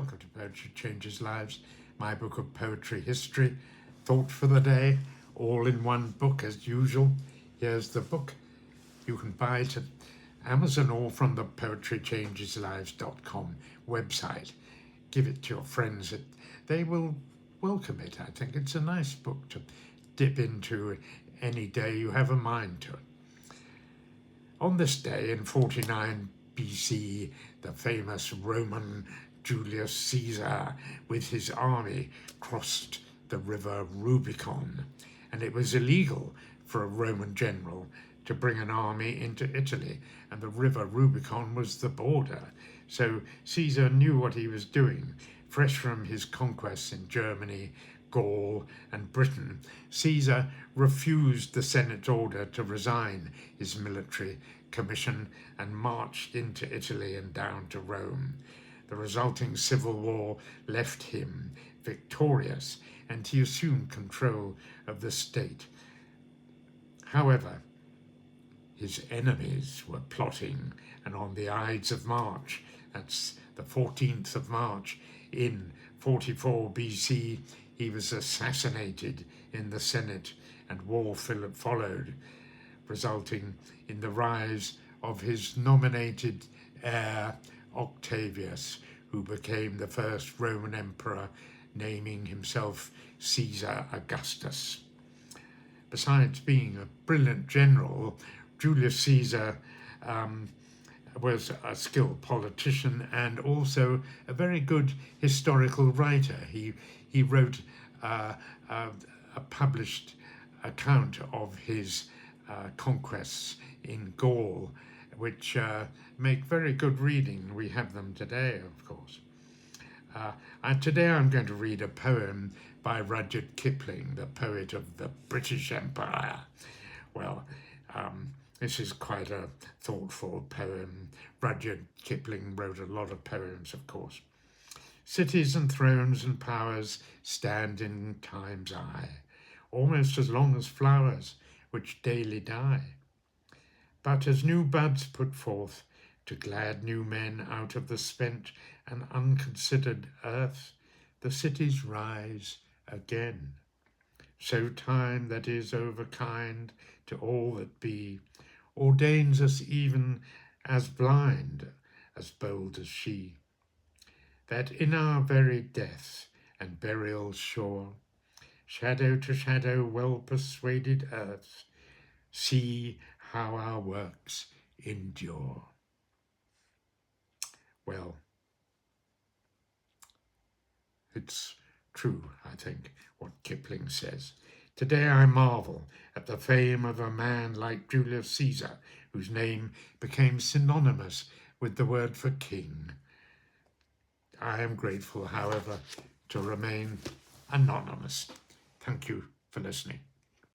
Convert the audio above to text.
welcome to Poetry Changes Lives, my book of poetry history, thought for the day, all in one book as usual. Here's the book. You can buy it at Amazon or from the poetrychangeslives.com website. Give it to your friends. They will welcome it. I think it's a nice book to dip into any day you have a mind to it. On this day in 49 BC, the famous Roman Julius Caesar with his army crossed the river Rubicon, and it was illegal for a Roman general to bring an army into Italy, and the river Rubicon was the border. So Caesar knew what he was doing. Fresh from his conquests in Germany, Gaul and Britain, Caesar refused the Senate order to resign his military commission and marched into Italy and down to Rome. The resulting civil war left him victorious, and he assumed control of the state. However, his enemies were plotting, and on the Ides of March, that's the 14th of March in 44 BC, he was assassinated in the Senate, and war followed, resulting in the rise of his nominated heir, Octavius, who became the first Roman emperor, naming himself Caesar Augustus. Besides being a brilliant general, Julius Caesar was a skilled politician and also a very good historical writer. He wrote a published account of his conquests in Gaul, which make very good reading. We have them today, of course. Today I'm going to read a poem by Rudyard Kipling, the poet of the British Empire. Well, this is quite a thoughtful poem. Rudyard Kipling wrote a lot of poems, of course. Cities and thrones and powers stand in time's eye, almost as long as flowers which daily die. But as new buds put forth to glad new men out of the spent and unconsidered earth, the cities rise again. So time that is overkind to all that be, ordains us even as blind, as bold as she, that in our very death and burial sure, shadow to shadow well persuaded earth, see how our works endure. Well, it's true, I think, what Kipling says. Today I marvel at the fame of a man like Julius Caesar, whose name became synonymous with the word for king. I am grateful, however, to remain anonymous. Thank you for listening.